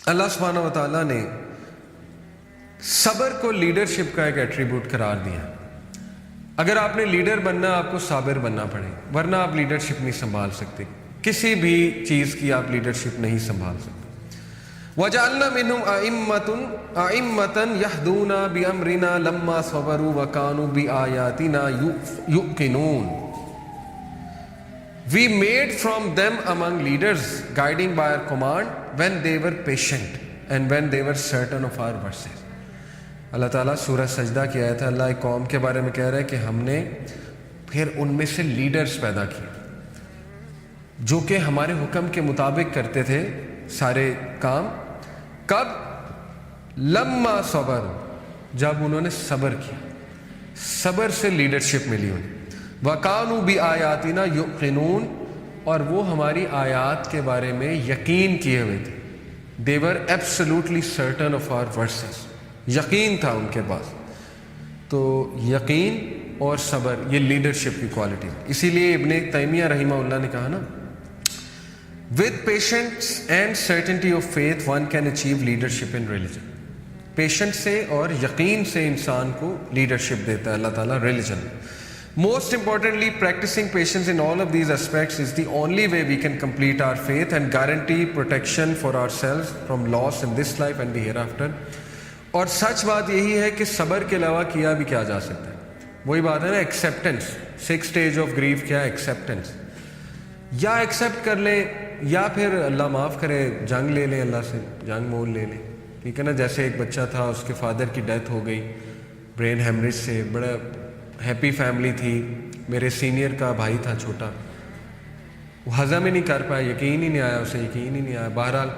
اللہ سبحانہ و تعالیٰ نے صبر کو لیڈرشپ کا ایک ایٹریبیوٹ قرار دیا. اگر آپ نے لیڈر بننا آپ کو صابر بننا پڑے، ورنہ آپ لیڈرشپ نہیں سنبھال سکتے. کسی بھی چیز کی آپ لیڈرشپ نہیں سنبھال سکتے. وَجَعَلْنَا مِنْهُمْ أَئِمَّةً يَهْدُونَ بِأَمْرِنَا لَمَّا صَبَرُوا وَكَانُوا بِآيَاتِنَا يُوقِنُونَ. We made from them among leaders guiding by our command when they were patient and when they were certain of our verses. اللہ تعالیٰ سورہ سجدہ کی آیت ہے. اللہ ایک قوم کے بارے میں کہہ رہا ہے کہ ہم نے پھر ان میں سے لیڈرز پیدا کیے جو کہ ہمارے حکم کے مطابق کرتے تھے سارے کام. کب؟ لما صبر، جب انہوں نے صبر کیا. صبر سے لیڈرشپ ملی انہیں. وَقَانُوا بِآيَاتِنَا يُوقِنُونَ، اور وہ ہماری آیات کے بارے میں یقین کیے ہوئے تھے. They were absolutely certain of our verses. یقین تھا ان کے پاس. تو یقین اور صبر یہ لیڈرشپ کی کوالٹی ہے. اسی لیے ابن تیمیہ رحمہ اللہ نے کہا نا، with patience and certainty of faith one can achieve leadership in religion. Patience سے اور یقین سے انسان کو لیڈرشپ دیتا ہے اللہ تعالیٰ ریلیجن میں. Most importantly, practicing patience in all of these aspects is the only way we can complete our faith and guarantee protection for ourselves from loss in this life and the hereafter. اور سچ بات یہی ہے کہ صبر کے علاوہ کیا بھی کیا جا سکتا ہے. وہی بات ہے نا، ایکسیپٹنس. 6 stage آف گریف کیا ہے؟ ایکسیپٹنس. یا ایکسیپٹ کر لیں یا پھر اللہ معاف کرے جنگ لے لیں، اللہ سے جنگ مول لے لیں. ٹھیک ہے نا. جیسے ایک بچہ تھا، اس کے فادر کی ڈیتھ ہو گئی برین ہیمریج سے. بڑا ہیپی فیملی تھی. میرے سینئر کا بھائی تھا چھوٹا، وہ ہضم ہی نہیں کر پایا. یقین ہی نہیں آیا اسے، یقین ہی نہیں آیا. بہرحال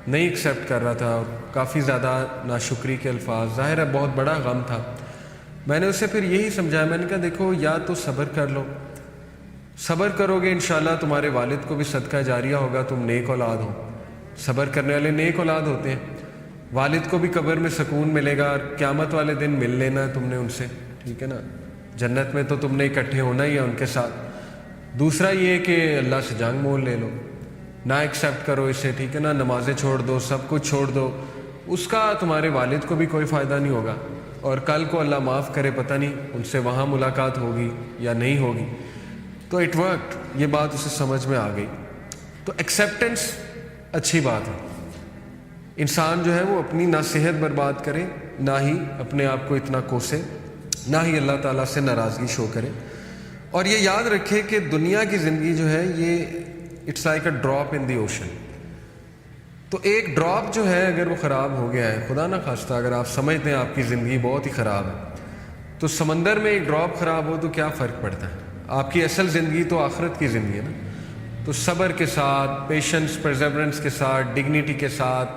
نہیں ایکسیپٹ کر رہا تھا اور کافی زیادہ ناشکری کے الفاظ. ظاہر ہے بہت بڑا غم تھا. میں نے اسے پھر یہی سمجھایا، میں نے کہا دیکھو یا تو صبر کر لو، صبر کرو گے انشاءاللہ تمہارے والد کو بھی صدقہ جاریہ ہوگا، تم نیک اولاد ہو. صبر کرنے والے نیک اولاد ہوتے ہیں. والد کو بھی قبر میں سکون ملے گا اور قیامت والے دن مل لینا ہے تم نے ان سے. ٹھیک ہے نا. جنت میں تو تم نے اکٹھے ہونا ہی ہے ان کے ساتھ. دوسرا یہ کہ اللہ سے جنگ مول لے لو، نہ ایکسیپٹ کرو اسے. ٹھیک ہے نا. نمازیں چھوڑ دو، سب کچھ چھوڑ دو. اس کا تمہارے والد کو بھی کوئی فائدہ نہیں ہوگا، اور کل کو اللہ معاف کرے پتہ نہیں ان سے وہاں ملاقات ہوگی یا نہیں ہوگی. تو اٹ ورکڈ. یہ بات اسے سمجھ میں آ گئی. تو ایکسیپٹنس اچھی بات ہے. انسان جو ہے وہ اپنی نہ صحت برباد کرے، نہ ہی اپنے آپ کو اتنا کوسے، نہ ہی اللہ تعالیٰ سے ناراضگی شو کرے. اور یہ یاد رکھے کہ دنیا کی زندگی جو ہے یہ it's like a drop in the ocean. تو ایک ڈراپ جو ہے اگر وہ خراب ہو گیا ہے، خدا نہ خواستہ اگر آپ سمجھتے ہیں آپ کی زندگی بہت ہی خراب ہے، تو سمندر میں ایک ڈراپ خراب ہو تو کیا فرق پڑتا ہے؟ آپ کی اصل زندگی تو آخرت کی زندگی ہے نا. تو صبر کے ساتھ، پیشنس، پرزیورنس کے ساتھ، ڈگنیٹی کے ساتھ،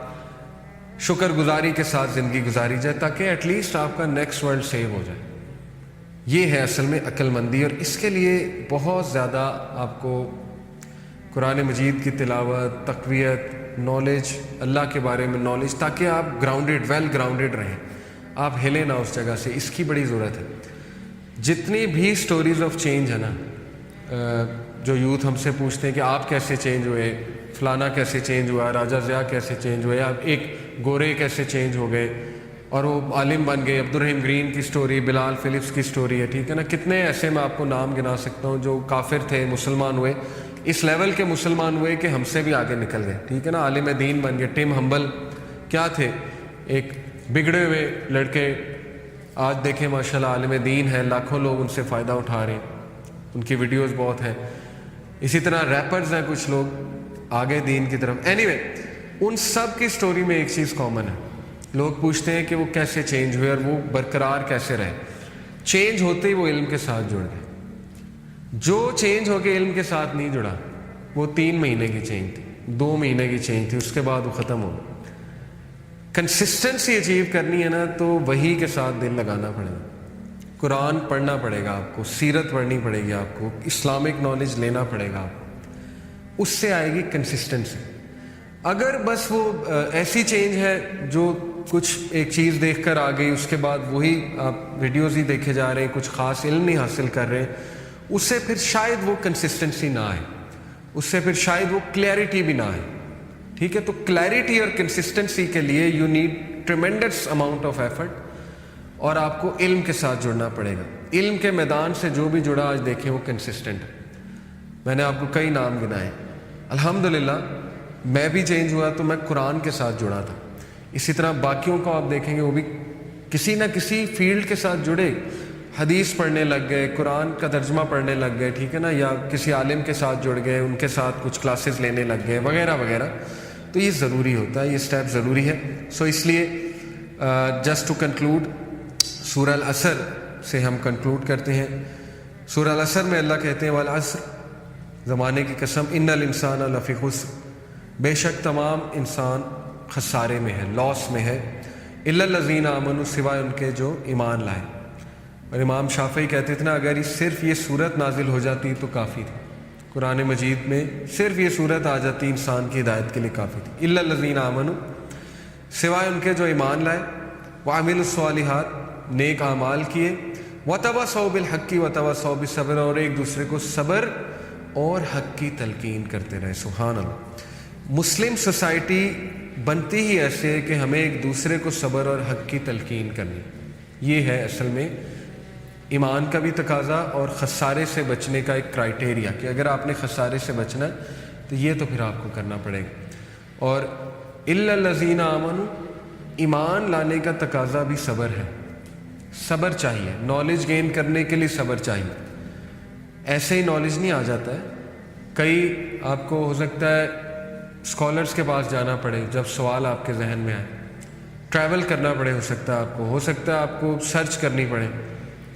شکر گزاری کے ساتھ زندگی گزاری جائے تاکہ ایٹ لیسٹ آپ کا نیکسٹ ورلڈ سیو ہو جائے. یہ ہے اصل میں عقل مندی. اور اس کے لیے بہت زیادہ آپ کو قرآن مجید کی تلاوت، تقویت، نالج، اللہ کے بارے میں نالج، تاکہ آپ گراؤنڈڈ، ویل گراؤنڈڈ رہیں، آپ ہلیں نہ اس جگہ سے. اس کی بڑی ضرورت ہے. جتنی بھی سٹوریز آف چینج ہے نا، جو یوتھ ہم سے پوچھتے ہیں کہ آپ کیسے چینج ہوئے، فلانا کیسے چینج ہوا، راجہ ضیاء کیسے چینج ہوئے، آپ ایک گورے کیسے چینج ہو گئے اور وہ عالم بن گئے. عبدالرحیم گرین کی سٹوری، بلال فلپس کی سٹوری ہے. ٹھیک ہے نا. کتنے ایسے میں آپ کو نام گنا سکتا ہوں جو کافر تھے، مسلمان ہوئے، اس لیول کے مسلمان ہوئے کہ ہم سے بھی آگے نکل گئے. ٹھیک ہے نا. عالم دین بن گئے. ٹم ہمبل کیا تھے؟ ایک بگڑے ہوئے لڑکے، آج دیکھیں ماشاءاللہ عالم دین ہے، لاکھوں لوگ ان سے فائدہ اٹھا رہے ہیں، ان کی ویڈیوز بہت ہیں. اسی طرح ریپرز ہیں کچھ لوگ آگے دین کی طرف. اینی وے، ان سب کی سٹوری میں ایک چیز کامن ہے. لوگ پوچھتے ہیں کہ وہ کیسے چینج ہوئے اور وہ برقرار کیسے رہے. چینج ہوتے ہی وہ علم کے ساتھ جڑ گئے. جو چینج ہو کے علم کے ساتھ نہیں جڑا وہ 3 مہینے کی چینج تھی، 2 مہینے کی چینج تھی، اس کے بعد وہ ختم ہو گئی. کنسسٹنسی اچیو کرنی ہے نا تو وہی کے ساتھ دل لگانا پڑے گا. قرآن پڑھنا پڑے گا آپ کو، سیرت پڑھنی پڑے گی آپ کو، اسلامک نالج لینا پڑے گا آپ کو. اس سے آئے گی کنسسٹنسی. اگر بس وہ ایسی چینج ہے جو کچھ ایک چیز دیکھ کر آ گئی، اس کے بعد وہی آپ ویڈیوز ہی دیکھے جا رہے ہیں، کچھ خاص علم نہیں حاصل کر رہے ہیں، اس سے پھر شاید وہ کنسسٹنسی نہ آئے، اس سے پھر شاید وہ کلیئرٹی بھی نہ آئے. ٹھیک ہے. تو کلیئرٹی اور کنسسٹنسی کے لیے you need tremendous amount of effort, اور آپ کو علم کے ساتھ جڑنا پڑے گا. علم کے میدان سے جو بھی جڑا آج دیکھیں وہ کنسسٹنٹ ہے. میں نے آپ کو کئی نام گنائے. الحمدللہ میں بھی چینج ہوا تو میں قرآن کے ساتھ جڑا تھا. اسی طرح باقیوں کو آپ دیکھیں گے وہ بھی کسی نہ کسی فیلڈ کے ساتھ جڑے, حدیث پڑھنے لگ گئے, قرآن کا ترجمہ پڑھنے لگ گئے, ٹھیک ہے نا, یا کسی عالم کے ساتھ جڑ گئے, ان کے ساتھ کچھ کلاسز لینے لگ گئے وغیرہ وغیرہ. تو یہ ضروری ہوتا ہے, یہ اسٹیپ ضروری ہے. سو اس لیے جسٹ ٹو کنکلوڈ, سورہ العصر سے ہم کنکلوڈ کرتے ہیں. سورہ العصر میں اللہ کہتے ہیں والعصر, زمانے کی قسم, ان الانسان لفی خسر, بے شک تمام انسان خسارے میں ہے, لاس میں ہے, الا الذین آمنوا, سوائے ان کے جو ایمان لائے. اور امام شافعی کہتے تھے نا, اگر صرف یہ صورت نازل ہو جاتی تو کافی تھی. قرآن مجید میں صرف یہ صورت آ جاتی انسان کی ہدایت کے لیے کافی تھی. الا الذین آمنوا, سوائے ان کے جو ایمان لائے, وعملوا الصالحات, نیک اعمال کیے, وتواصوا بالحق وتواصوا بالصبر, اور ایک دوسرے کو صبر اور حق کی تلقین کرتے رہے. سبحان اللہ. مسلم سوسائٹی بنتی ہی ایسے ہے کہ ہمیں ایک دوسرے کو صبر اور حق کی تلقین کرنی. یہ ہے اصل میں ایمان کا بھی تقاضا اور خسارے سے بچنے کا ایک کرائٹیریا, کہ اگر آپ نے خسارے سے بچنا ہے تو یہ تو پھر آپ کو کرنا پڑے گا. اور الا الذین آمنوا, ایمان لانے کا تقاضا بھی صبر ہے. صبر چاہیے, نالج گین کرنے کے لیے صبر چاہیے. ایسے ہی نالج نہیں آ جاتا ہے. کئی آپ کو ہو سکتا ہے اسکالرس کے پاس جانا پڑے جب سوال آپ کے ذہن میں آئے, ٹریول کرنا پڑے, ہو سکتا ہے آپ کو سرچ کرنی پڑے.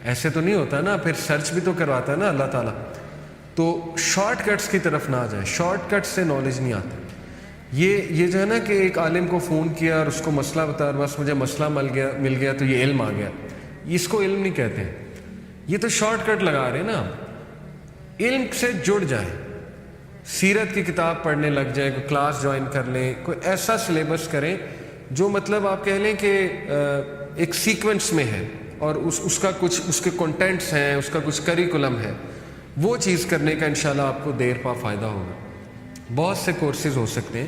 ایسے تو نہیں ہوتا نا, پھر سرچ بھی تو کرواتا ہے نا اللہ تعالیٰ. تو شارٹ کٹس کی طرف نہ جائیں, شارٹ کٹ سے نالج نہیں آتا. یہ جو ہے نا کہ ایک عالم کو فون کیا اور اس کو مسئلہ بتایا, بس مجھے مسئلہ مل گیا تو یہ علم آ گیا, اس کو علم نہیں کہتے ہیں. یہ تو شارٹ کٹ لگا رہے ہیں نا. علم سے جڑ جائیں, سیرت کی کتاب پڑھنے لگ جائیں, کوئی کلاس جوائن کر لیں, کوئی ایسا سلیبس کریں جو مطلب آپ کہہ لیں کہ ایک سیکوینس میں ہے, اور اس کا کچھ اس کے کنٹینٹس ہیں, اس کا کچھ کریکولم ہے. وہ چیز کرنے کا انشاءاللہ آپ کو دیر پا فائدہ ہوگا. بہت سے کورسز ہو سکتے ہیں.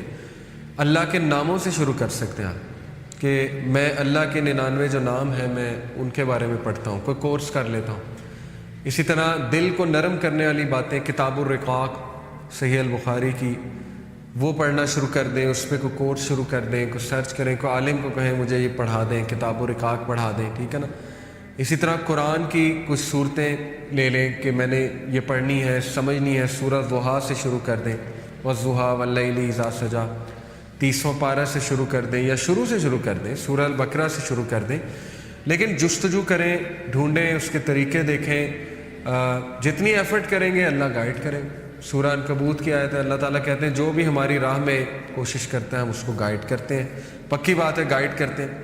اللہ کے ناموں سے شروع کر سکتے ہیں آپ, کہ میں اللہ کے 99 جو نام ہیں میں ان کے بارے میں پڑھتا ہوں, کوئی کورس کر لیتا ہوں. اسی طرح دل کو نرم کرنے والی باتیں, کتاب الرقاق صحیح البخاری کی, وہ پڑھنا شروع کر دیں, اس پہ کوئی کورس شروع کر دیں, کوئی سرچ کریں, کوئی عالم کو کہیں مجھے یہ پڑھا دیں, کتاب الرقاق پڑھا دیں, ٹھیک ہے نا. اسی طرح قرآن کی کچھ صورتیں لے لیں کہ میں نے یہ پڑھنی ہے, سمجھنی ہے. سورہ ضحیٰ سے شروع کر دیں, والضحیٰ واللیل اذا سجا, 30واں پارہ سے شروع کر دیں, یا شروع سے شروع کر دیں, سورہ البقرہ سے شروع کر دیں. لیکن جستجو کریں, ڈھونڈیں, اس کے طریقے دیکھیں. جتنی ایفرٹ کریں گے اللہ گائیڈ کریں گے. سورہ عنکبوت کی آیت ہے, اللہ تعالیٰ کہتے ہیں جو بھی ہماری راہ میں کوشش کرتا ہے ہم اس کو گائیڈ کرتے ہیں. پکی بات ہے, گائیڈ کرتے ہیں.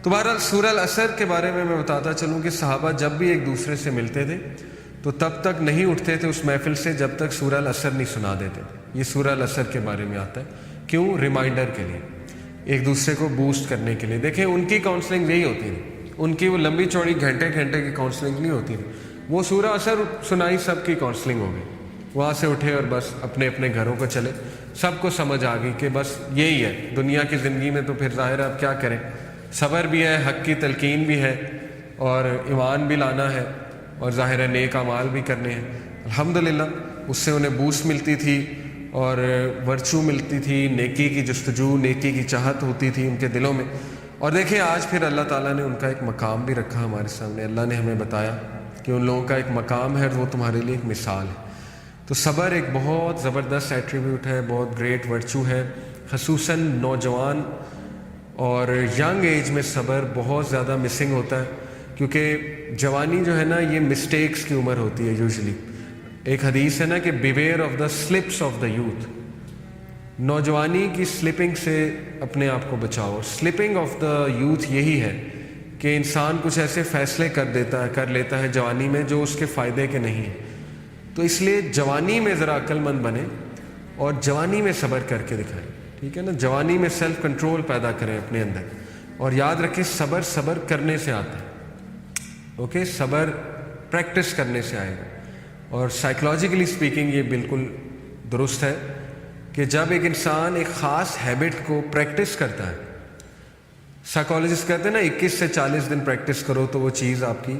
تو بہرحال سورہ العصر کے بارے میں بتاتا چلوں کہ صحابہ جب بھی ایک دوسرے سے ملتے تھے تو تب تک نہیں اٹھتے تھے اس محفل سے جب تک سورہ العصر نہیں سنا دیتے تھے. یہ سورہ العصر کے بارے میں آتا ہے. کیوں؟ ریمائنڈر کے لیے, ایک دوسرے کو بوسٹ کرنے کے لیے. دیکھیں ان کی کاؤنسلنگ یہی ہوتی تھی, ان کی وہ لمبی چوڑی گھنٹے کی کاؤنسلنگ نہیں ہوتی تھی. وہ سورہ العصر سنائی, سب کی کاؤنسلنگ ہو گئی. وہاں سے اٹھے اور بس اپنے اپنے گھروں کو چلے. سب کو سمجھ آ گئی کہ بس یہی ہے دنیا کی زندگی میں. تو پھر ظاہر ہے اب کیا کریں, صبر بھی ہے, حق کی تلقین بھی ہے, اور ایمان بھی لانا ہے, اور ظاہر ہے نیک اعمال بھی کرنے ہیں. الحمدللہ اس سے انہیں بوسٹ ملتی تھی اور ورچو ملتی تھی, نیکی کی جستجو, نیکی کی چاہت ہوتی تھی ان کے دلوں میں. اور دیکھیں آج پھر اللہ تعالیٰ نے ان کا ایک مقام بھی رکھا ہمارے سامنے. اللہ نے ہمیں بتایا کہ ان لوگوں کا ایک مقام ہے, وہ تمہارے لیے ایک مثال ہے. تو صبر ایک بہت زبردست ایٹریبیوٹ ہے, بہت گریٹ ورچو ہے. خصوصاً نوجوان اور ینگ ایج میں صبر بہت زیادہ مسنگ ہوتا ہے, کیونکہ جوانی جو ہے نا یہ مسٹیکس کی عمر ہوتی ہے یوزلی. ایک حدیث ہے نا کہ beware of the slips of the youth, نوجوانی کی سلپنگ سے اپنے آپ کو بچاؤ. سلپنگ آف دا یوتھ یہی ہے کہ انسان کچھ ایسے فیصلے کر لیتا ہے جوانی میں جو اس کے فائدے کے نہیں ہیں. تو اس لیے جوانی میں ذرا عقل مند بنیں اور جوانی میں صبر کر کے دکھائیں, ٹھیک ہے نا. جوانی میں سیلف کنٹرول پیدا کریں اپنے اندر, اور یاد رکھیں صبر کرنے سے آتا ہے. اوکے, صبر پریکٹس کرنے سے آئے گا. اور سائیکلوجیکلی اسپیکنگ یہ بالکل درست ہے کہ جب ایک انسان ایک خاص ہیبٹ کو پریکٹس کرتا ہے، سائیکالوجسٹ کہتے ہیں نا 21 سے 40 دن پریکٹس کرو تو وہ چیز آپ کی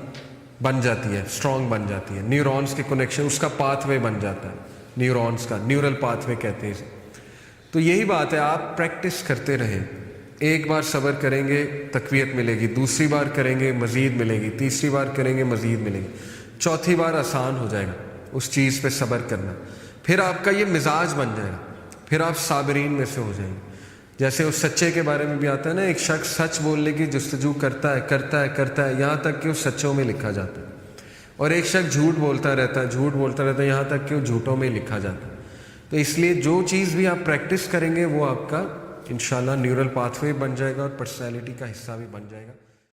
بن جاتی ہے، اسٹرانگ بن جاتی ہے، نیورونز کے کنیکشن، اس کا پاتھ وے بن جاتا ہے، نیورونز کا نیورل پاتھ وے کہتے ہیں اسے۔ تو یہی بات ہے، آپ پریکٹس کرتے رہیں، ایک بار صبر کریں گے تقویت ملے گی، دوسری بار کریں گے مزید ملے گی، تیسری بار کریں گے مزید ملے گی، چوتھی بار آسان ہو جائے گا اس چیز پہ صبر کرنا، پھر آپ کا یہ مزاج بن جائے گا، پھر آپ صابرین میں سے ہو جائیں گے۔ جیسے اس سچے کے بارے میں بھی آتا ہے نا، ایک شخص سچ بولنے کی جستجو کرتا ہے یہاں تک کہ وہ سچوں میں لکھا جاتا ہے، اور ایک شخص جھوٹ بولتا رہتا ہے یہاں تک کہ وہ جھوٹوں میں لکھا جاتا ہے۔ تو اس لیے جو چیز بھی آپ پریکٹس کریں گے وہ آپ کا انشاءاللہ نیورل پاتھ وے بن جائے گا اور پرسنالٹی کا حصہ بھی بن جائے گا۔